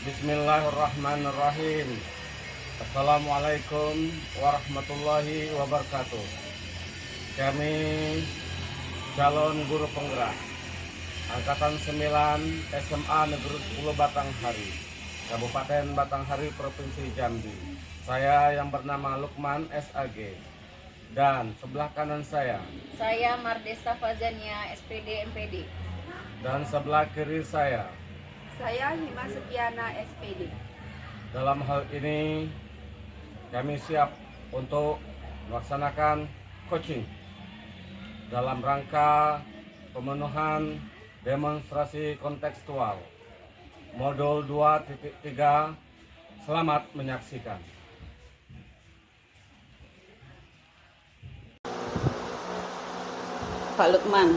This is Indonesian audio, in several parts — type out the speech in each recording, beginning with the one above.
Bismillahirrahmanirrahim. Assalamualaikum warahmatullahi wabarakatuh. Kami calon guru penggerak Angkatan 9 SMA Negeri 10 Batanghari, Kabupaten Batanghari, Provinsi Jambi. Saya yang bernama Lukman SAG. Dan sebelah kanan saya Mardesta Fazania, SPD MPD. dan sebelah kiri saya. Saya Hima Sepiana, SPD. Dalam hal ini kami siap untuk melaksanakan coaching dalam rangka pemenuhan demonstrasi kontekstual modul 2.3. Selamat menyaksikan. Pak Lukman,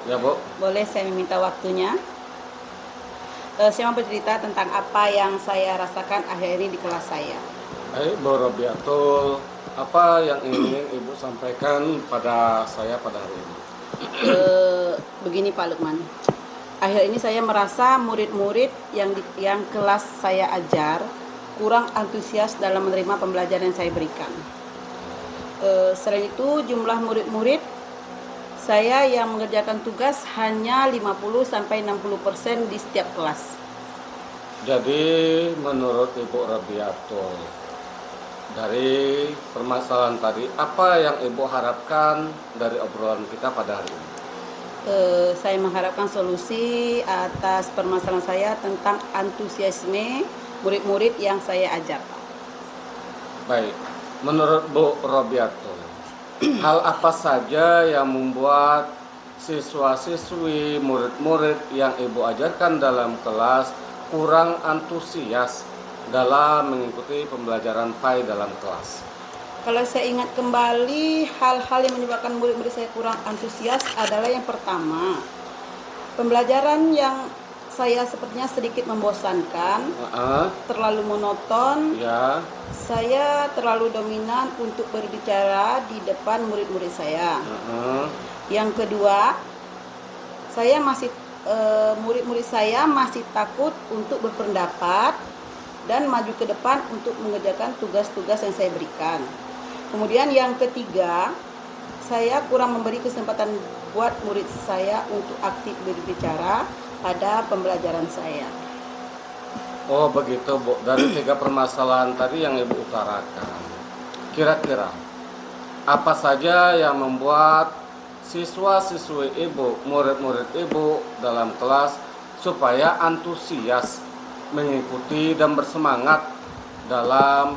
Ya, Bu. boleh saya meminta waktunya? Saya mau bercerita tentang apa yang saya rasakan akhir ini di kelas saya. Baik, Bu Robiatul, apa yang ingin Ibu sampaikan pada saya pada hari ini? Begini Pak Lukman, akhir ini saya merasa murid-murid yang kelas saya ajar kurang antusias dalam menerima pembelajaran yang saya berikan. Selain itu, jumlah murid-murid saya yang mengerjakan tugas hanya 50-60% di setiap kelas. Jadi menurut Ibu Robiatul, dari permasalahan tadi, apa yang Ibu harapkan dari obrolan kita pada hari ini? Saya mengharapkan solusi atas permasalahan saya tentang antusiasme murid-murid yang saya ajar. Baik, menurut Bu Robiatul, hal apa saja yang membuat siswa-siswi, murid-murid yang Ibu ajarkan dalam kelas kurang antusias dalam mengikuti pembelajaran PAI dalam kelas? Kalau saya ingat kembali, hal-hal yang menyebabkan murid-murid saya kurang antusias adalah yang pertama, pembelajaran yang saya sepertinya sedikit membosankan, terlalu monoton, Ya, saya terlalu dominan untuk berbicara di depan murid-murid saya. Yang kedua, saya masih murid-murid saya masih takut untuk berpendapat dan maju ke depan untuk mengerjakan tugas-tugas yang saya berikan. Kemudian yang ketiga, saya kurang memberi kesempatan buat murid saya untuk aktif berbicara pada pembelajaran saya. oh begitu Bu. Dari 3 permasalahan tadi yang Ibu utarakan, kira-kira apa saja yang membuat siswa-siswi Ibu, murid-murid Ibu dalam kelas supaya antusias mengikuti dan bersemangat dalam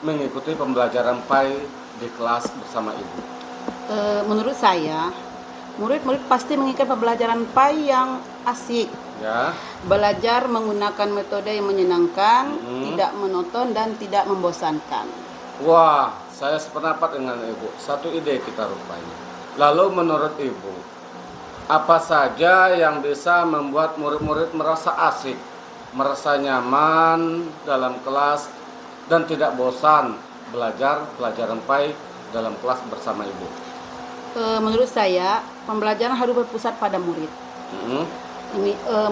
mengikuti pembelajaran PAI di kelas bersama Ibu? Menurut saya, murid-murid pasti menginginkan pembelajaran PAI yang asik, Ya, belajar menggunakan metode yang menyenangkan, tidak monoton dan tidak membosankan. wah, saya sependapat dengan Ibu. Satu ide kita rupanya. Lalu menurut Ibu, apa saja yang bisa membuat murid-murid merasa asik, merasa nyaman dalam kelas, dan tidak bosan belajar pelajaran PAI dalam kelas bersama Ibu? Menurut saya, pembelajaran harus berpusat pada murid.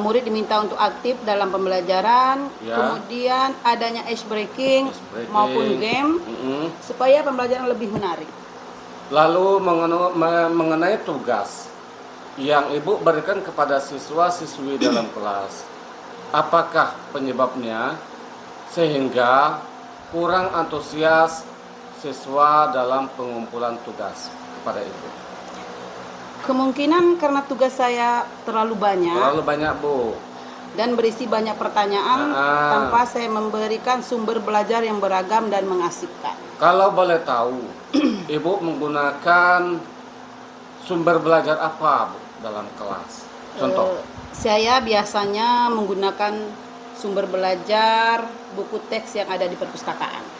Murid diminta untuk aktif dalam pembelajaran, Ya. kemudian adanya ice breaking maupun game, supaya pembelajaran lebih menarik. Lalu mengenai tugas yang Ibu berikan kepada siswa-siswi dalam kelas, apakah penyebabnya sehingga kurang antusias siswa dalam pengumpulan tugas kepada Ibu? Kemungkinan karena tugas saya terlalu Terlalu banyak, Bu. dan berisi banyak pertanyaan tanpa saya memberikan sumber belajar yang beragam dan mengasihkan. Kalau boleh tahu, Ibu menggunakan sumber belajar apa, Bu, dalam kelas? Contoh. Saya biasanya menggunakan sumber belajar buku teks yang ada di perpustakaan.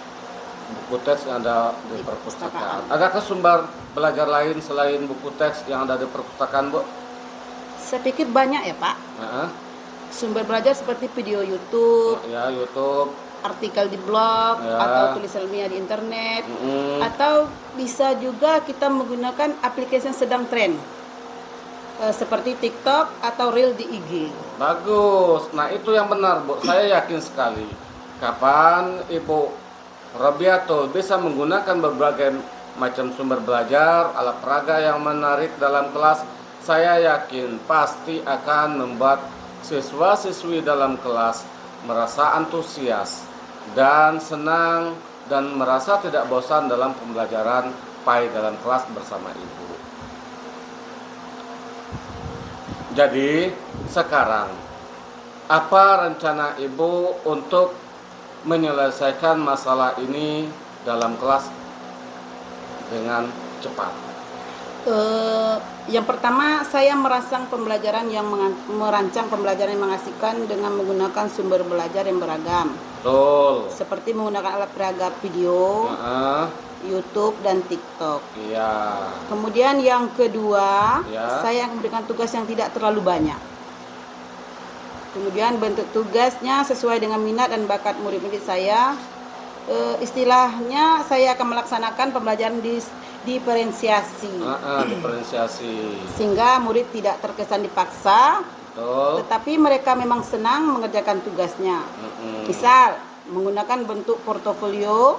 Buku teks yang ada di perpustakaan. Adakah sumber belajar lain selain buku teks yang ada di perpustakaan, Bu? Saya pikir banyak ya Pak. Sumber belajar seperti video YouTube, Ya, YouTube. artikel di blog, Ya. atau tulisan ilmiah di internet, atau bisa juga kita menggunakan aplikasi yang sedang tren. seperti TikTok atau Reel di IG. Bagus. Nah, itu yang benar, Bu. Saya yakin sekali. Kapan Ibu Robiatul bisa menggunakan berbagai macam sumber belajar, alat peraga yang menarik dalam kelas, saya yakin pasti akan membuat siswa-siswi dalam kelas merasa antusias dan senang dan merasa tidak bosan dalam pembelajaran PAI dalam kelas bersama Ibu. Jadi, sekarang apa rencana Ibu untuk menyelesaikan masalah ini dalam kelas dengan cepat? Yang pertama, saya merancang pembelajaran yang mengasihkan dengan menggunakan sumber belajar yang beragam. Betul. Seperti menggunakan alat peraga video, YouTube dan TikTok. Iya. Kemudian yang kedua, Ya. saya memberikan tugas yang tidak terlalu banyak. Kemudian bentuk tugasnya sesuai dengan minat dan bakat murid-murid saya. Istilahnya saya akan melaksanakan pembelajaran diferensiasi. Diferensiasi. Sehingga murid tidak terkesan dipaksa, Betul. tetapi mereka memang senang mengerjakan tugasnya. Misal, menggunakan bentuk portofolio,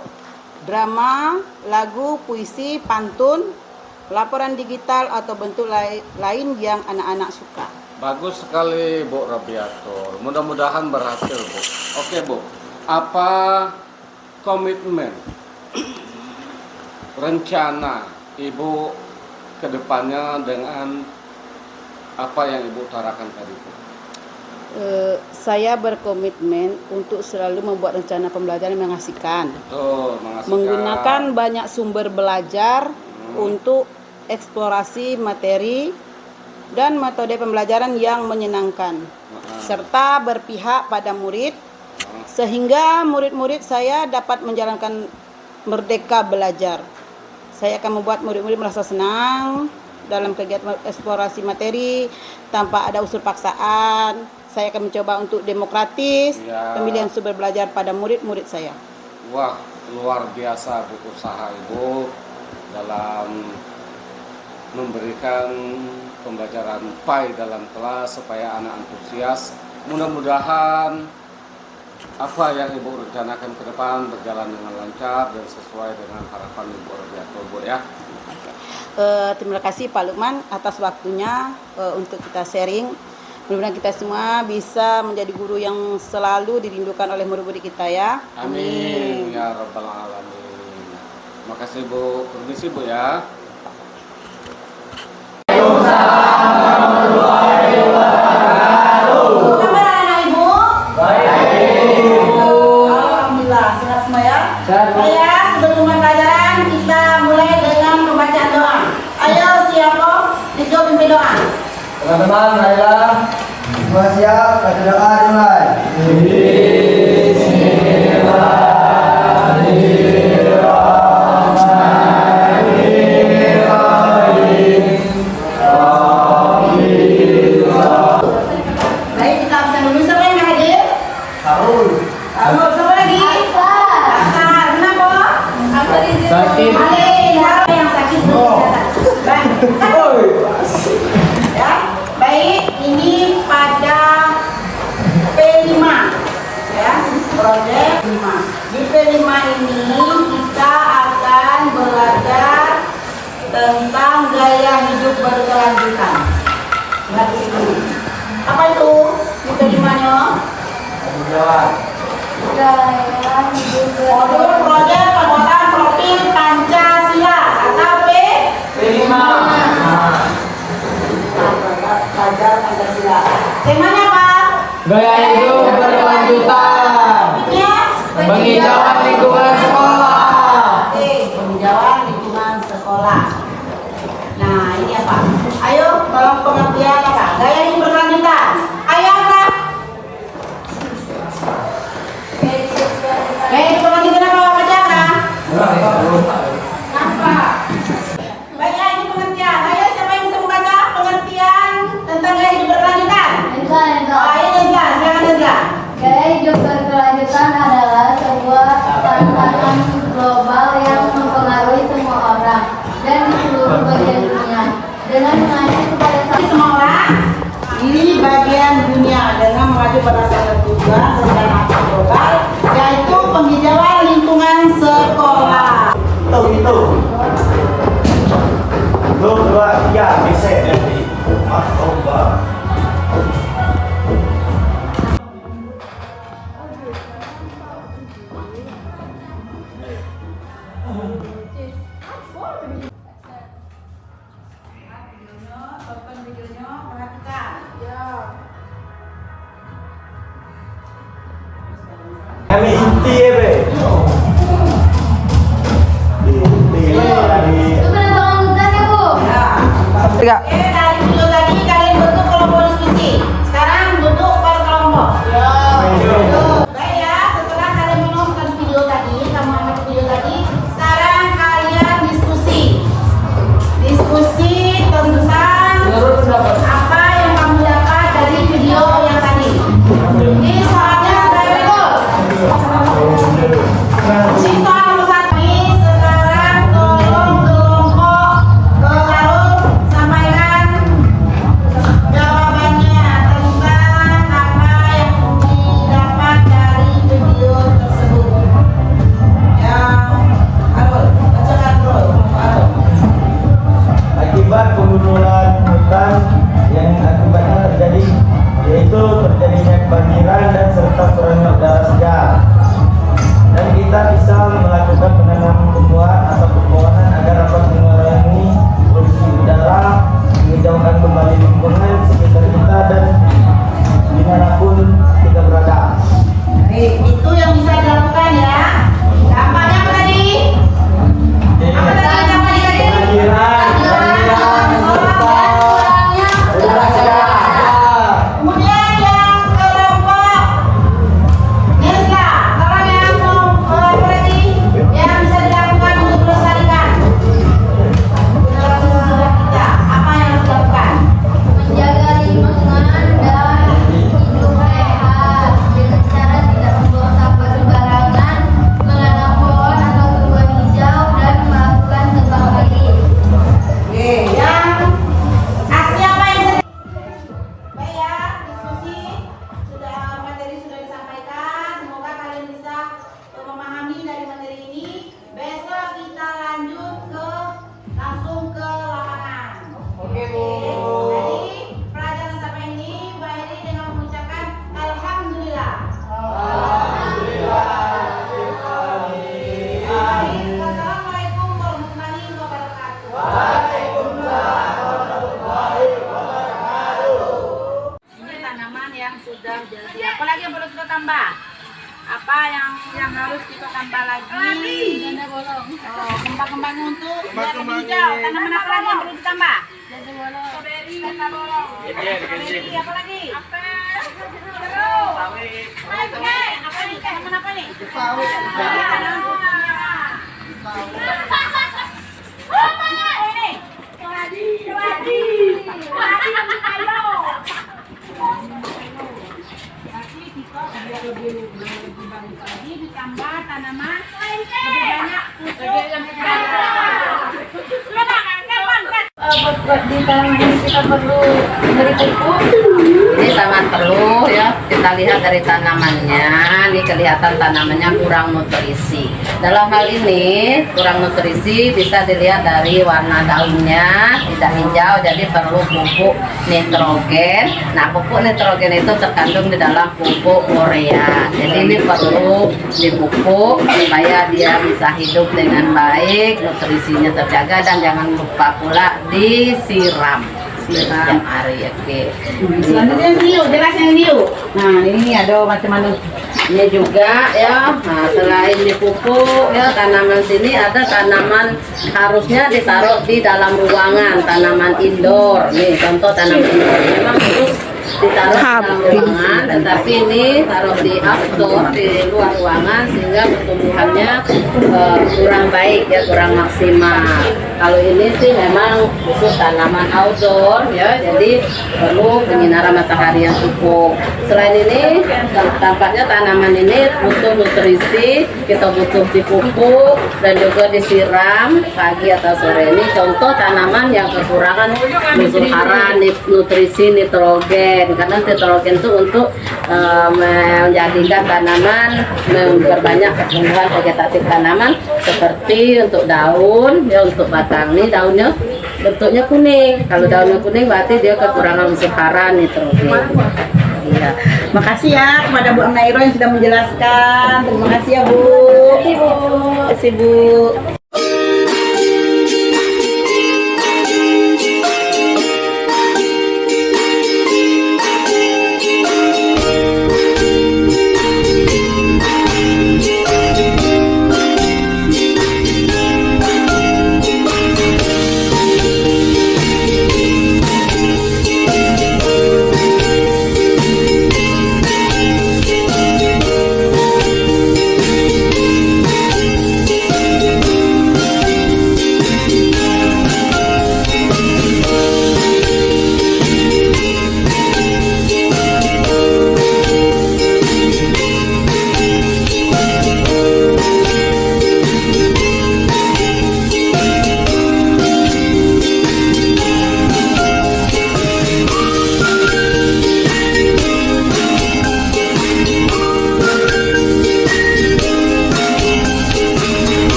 drama, lagu, puisi, pantun, laporan digital atau bentuk lain yang anak-anak suka. Bagus sekali, Bu Robiatul. Mudah-mudahan berhasil, Bu. Oke, Bu. Apa komitmen rencana Ibu ke depannya dengan apa yang Ibu utarakan tadi, Bu? Saya berkomitmen untuk selalu membuat rencana pembelajaran yang mengasihkan. Betul, mengasihkan. Menggunakan banyak sumber belajar untuk eksplorasi materi dan metode pembelajaran yang menyenangkan, serta berpihak pada murid, sehingga murid-murid saya dapat menjalankan merdeka belajar. Saya akan membuat murid-murid merasa senang dalam kegiatan eksplorasi materi tanpa ada unsur paksaan. Saya akan mencoba untuk demokratis pemilihan sumber belajar pada murid-murid saya. Wah, luar biasa, Bu, usaha Ibu dalam memberikan pembelajaran PAI dalam kelas supaya anak antusias. Mudah-mudahan apa yang Ibu rencanakan ke depan berjalan dengan lancar dan sesuai dengan harapan Ibu Robiatul, Bu, ya. Terima kasih Pak Lukman atas waktunya untuk kita sharing. Mudah-mudahan kita semua bisa menjadi guru yang selalu dirindukan oleh murid-murid kita, ya. Amin ya rabbal alamin. Makasih, Bu. Permisi, Bu, ya. Saya sebelum pembelajaran kita mulai dengan pembacaan doa. Ayo siapa Dijo pimpin doa. Teman-teman, ayolah. Semua siap, baca doa dimulai. Baik, kita absen dulu. Siapa yang hadir? Harul. Harul, siapa lagi? Asar. Kenapa? Sakit. Siapa yang sakit? Baik. Ya, baik. Ini pada P5, ya, proyek 5. Di P5 ini kita akan belajar tentang gaya hidup berkelanjutan. Lihat di sini. Apa itu di P5-nya? Jawab. Modul proyek pembuatan profil Pancasila atau P5. Belajar Pancasila. Temanya apa? Gaya hidup berkelanjutan. Topiknya Penghijauan lingkungan sekolah. Oke, penghijauan lingkungan sekolah. Nah, ini apa? Ayo, tolong pengertian apa? Gaya hidup berkelanjutan. Ayo apa? Gaya hidup berkelanjutan apa? Bacakan. Apa? Baik, ya, ini pengertian. Ayo, siapa yang bisa membaca pengertian tentang gaya hidup berkelanjutan? Ayo, Nezla. Silakan Nezla. Gaya hidup berkelanjutan adalah sebuah tantangan global yang mempengaruhi semua orang dan di seluruh bagian dunia dengan mengacu kepada Semua mengacu pada salah satu tujuan rencana aksi global, yaitu penghijauan lingkungan sekolah. Itu. 1, 2, 3, bisa nanti. Coba. Kami inti ya, Be. Itu kena tolong hutan ya, Bu. Tiga. Dari video tadi kalian bentuk kelompok diskusi. Sekarang bentuk per kelompok. Baik ya, setelah kalian menonton video tadi, kamu amati video tadi, sekarang kalian diskusi. Diskusi tentang apa yang kamu dapat dari video yang tadi. Ini soalnya sudah berikut. Si soal satu ini sekarang tolong kelompok Larut sampaikan jawabannya tentang apa yang didapat dari video tersebut. Yang Larut, bacakan dulu. Larut. Akibat pembunuhan hutan yang akibatnya terjadi yaitu terjadinya kebanjiran dan serta kurangnya udara segar. Dan kita bisa melakukan penanaman tumbuhan atau pepohonan agar dapat mengurangi polusi udara, menghijaukan kembali lingkungan sekitar kita dan dimanapun kita berada. Itu yang bisa dilakukan ya. Dampaknya apa tadi? Apa tadi dampaknya tadi? Kebanjiran serta udara segar. Kemudian yang kelompok Nesla, tolong yang apa tadi? Yang bisa dilakukan untuk melestarikan generasi sesudah kita. Apa yang harus dilakukan? Menjaga lingkungan dan hidup sehat dengan cara tidak membuang sampah sembarangan, menanam pohon atau tumbuhan hijau dan melakukan tebang pilih. Oke, yang aksi apa yang bisa baik ya, diskusi sudah materi sudah disampaikan. Semoga kalian bisa memahami dari materi ini. Besok kita lanjut langsung ke lapangan. Oke, Bu. Jadi pelajaran sampai ini Mbak Heri dengan mengucapkan Alhamdulillah. Assalamualaikum warahmatullahi wabarakatuh. Ini tanaman yang sudah jadi. Apa lagi yang perlu kita tambah? Apa yang harus kita tambah lagi? Janda bolong. Oh, kembang-kembang untuk biar lebih hijau. Tanaman apa lagi yang perlu ditambah? Janda bolong. Strawberry, janda bolong. Strawberry, apa lagi? Apel. Jeruk. Sawit. Apa nih? Tanaman apa nih? Sawit. Tanaman merah. Apa ini? Keladi. Nanti kita biar lebih bagus lagi ditambah tanaman lebih banyak Buat di tanaman kita perlu beri pupuk. Ini sangat perlu ya, kita lihat dari tanamannya, ini kelihatan tanamannya kurang nutrisi. Dalam hal ini kurang nutrisi bisa dilihat dari warna daunnya tidak hijau, jadi perlu pupuk nitrogen. Nah, pupuk nitrogen itu terkandung di dalam pupuk urea, jadi ini perlu dipupuk supaya dia bisa hidup dengan baik, nutrisinya terjaga, dan jangan lupa pula disiram setiap hari. Oke. Selanjutnya hiu, jelas yang hiu. Nah, ini ada macam-macam. Ini juga ya, nah, selain dipupuk ya, tanaman sini ada tanaman harusnya ditaruh di dalam ruangan, tanaman indoor. Nih contoh tanaman indoor memang harus ditaruh di dalam ruangan, tetapi ini taruh di outdoor, di luar ruangan, sehingga pertumbuhannya kurang baik ya, kurang maksimal. Kalau ini sih memang khusus tanaman outdoor ya, jadi perlu penyinaran matahari yang cukup. Selain ini tampaknya tanaman ini butuh nutrisi, kita butuh dipupuk dan juga disiram pagi atau sore. Ini contoh tanaman yang kekurangan unsur hara, nutrisi nitrogen. nitrogen, karena nitrogen itu untuk menjadikan tanaman memperbanyak pertumbuhan vegetatif tanaman seperti untuk daun, ya untuk batang. Nih daunnya bentuknya kuning. Kalau daunnya kuning berarti dia kekurangan unsur hara nitrogen. Iya. Makasih ya kepada Bu Nairo yang sudah menjelaskan. Terima kasih ya Bu. Terima kasih Bu.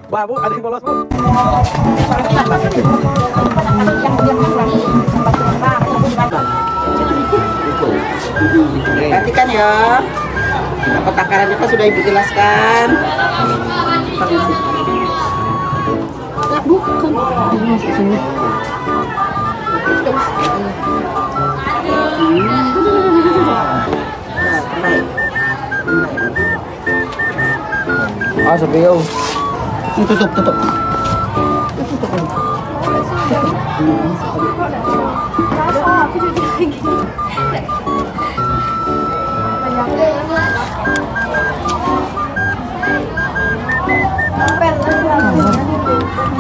Wah Bu, ada yang bolos Bu. Perhatikan ya. Apa takarannya kan sudah Ibu jelaskan. Ah, sepiau. Tutup.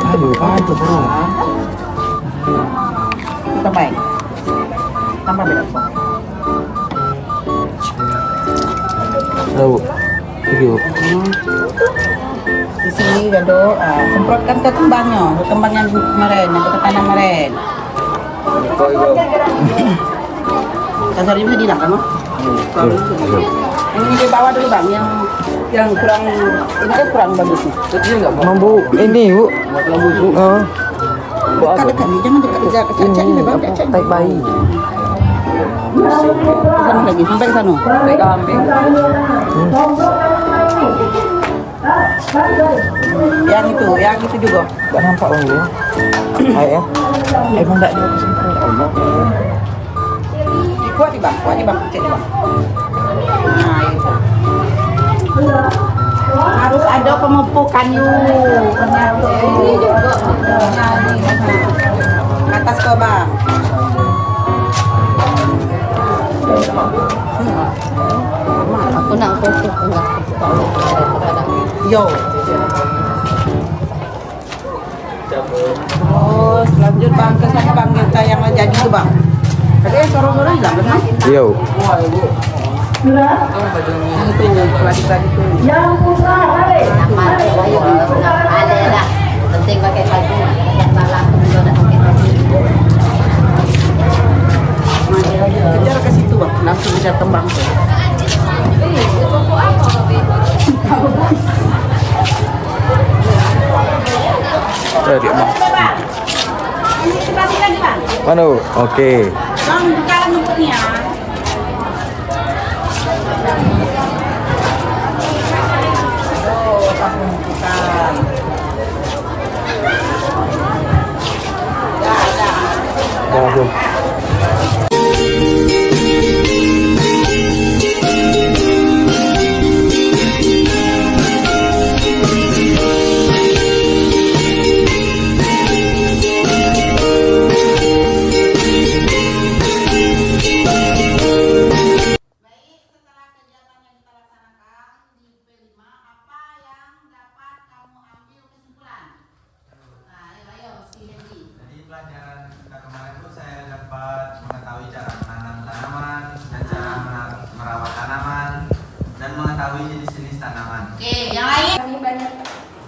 Aduh, itu bro. Tambahin. Tambah beda. Tahu. Itu. Di sini Gado, semprotkan ke kembangnya, yang kemarin, yang kita tanam kemarin. Kasarnya bisa dihilang kan, Yang ini di bawah dulu bang, yang kurang, ini kan kurang bagus nih. Kecil nggak mampu ini Bu. Oh. Dekat-dekat nih, jangan dekat caca ini bang, caca. Tai bayi. Sana lagi, sampai ke sana. Tai kambing. Yang itu juga. Gak nampak Bang Bu. Ayo. Emang enggak dia kesemprot. Kuat nih bang, cek nih bang. Nah itu. Harus ada pemupukan yuk. Ini juga. Atas kau bang. Aku nak pupuk enggak. Yo. Terus lanjut bang ke sana bang kita yang jadi tuh bang. Tadi sorong-sorong hilang kan? Yo. Itu bagi-bagi tuh. Ada lah. Penting pakai baju. Yang salah juga nak pakai baju. Kejar ke situ bang, langsung kejar tembang tuh. Tadi Bang. Ini kembali lagi bang. Mana? Oke. Bang, jalan ngebutnya. Oh, pas pembukaan. Langsung.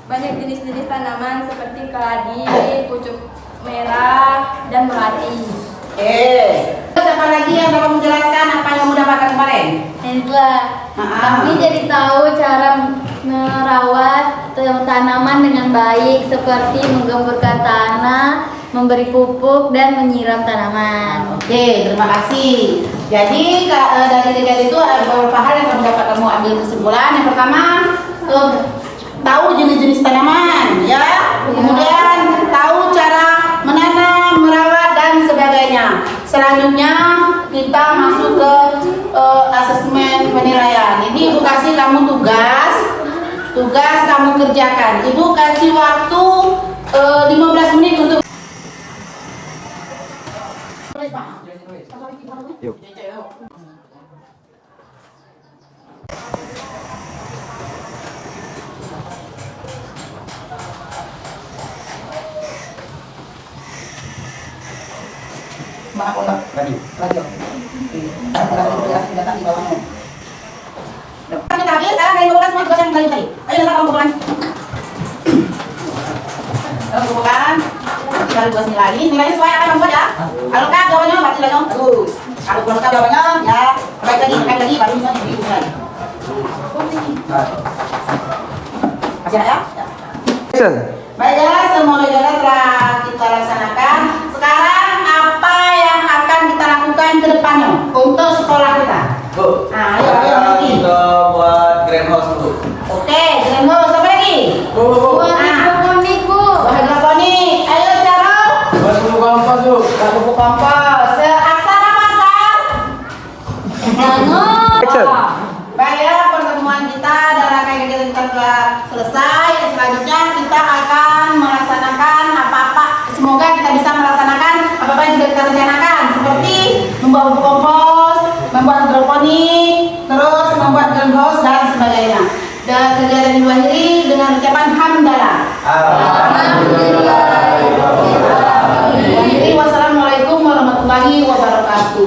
banyak jenis-jenis tanaman seperti keladi, pucuk merah, dan melati. Siapa lagi yang dapat menjelaskan apa yang sudah dapatkan kemarin? Kami jadi tahu cara merawat tanaman dengan baik seperti menggemburkan tanah, memberi pupuk, dan menyiram tanaman. Oke, terima kasih. Jadi dari kegiatan itu ada beberapa hal yang dapat kamu ambil kesimpulan. Yang pertama, tahu jenis-jenis tanaman, ya. Kemudian tahu cara menanam, merawat, dan sebagainya. Selanjutnya kita masuk ke asesmen penilaian. Ini Ibu kasih kamu tugas kamu kerjakan. Ibu kasih waktu 15 menit untuk Yuk. kita habis, sekarang kalian bukan semua tugas yang kalian tadi. Ayo kamu bukan. Bukan. Kita tugas nilai sesuai apa yang kamu buat ya. Kalau kan jawabannya berarti nilainya bagus. Kalau belum tahu jawabannya ya baik lagi baru bisa dihitung. Masih ada ya? Baiklah, semua kegiatan telah kita laksanakan. Sekarang apa yang akan kita lakukan ke depannya untuk sekolah kita? Bu, Nah, ayo lagi. kita buat greenhouse dulu. Oke, greenhouse apa lagi? Buat hidroponik, Bu. Hidroponik. Ayo Syarul. Buat pupuk kompos tuh. Pupuk kompos. Aksara apa Sar? Action. Baiklah, pertemuan kita dan rangkaian kegiatan kita telah selesai. Selanjutnya kita akan melaksanakan apa-apa. Semoga kita bisa melaksanakan apa-apa yang sudah kita rencanakan, seperti membuat pupuk kompos, membuat hidroponik, terus membuat greenhouse dan sebagainya. Dan kegiatan diakhiri dengan ucapan hamdalah. Wassalamualaikum warahmatullahi wabarakatuh.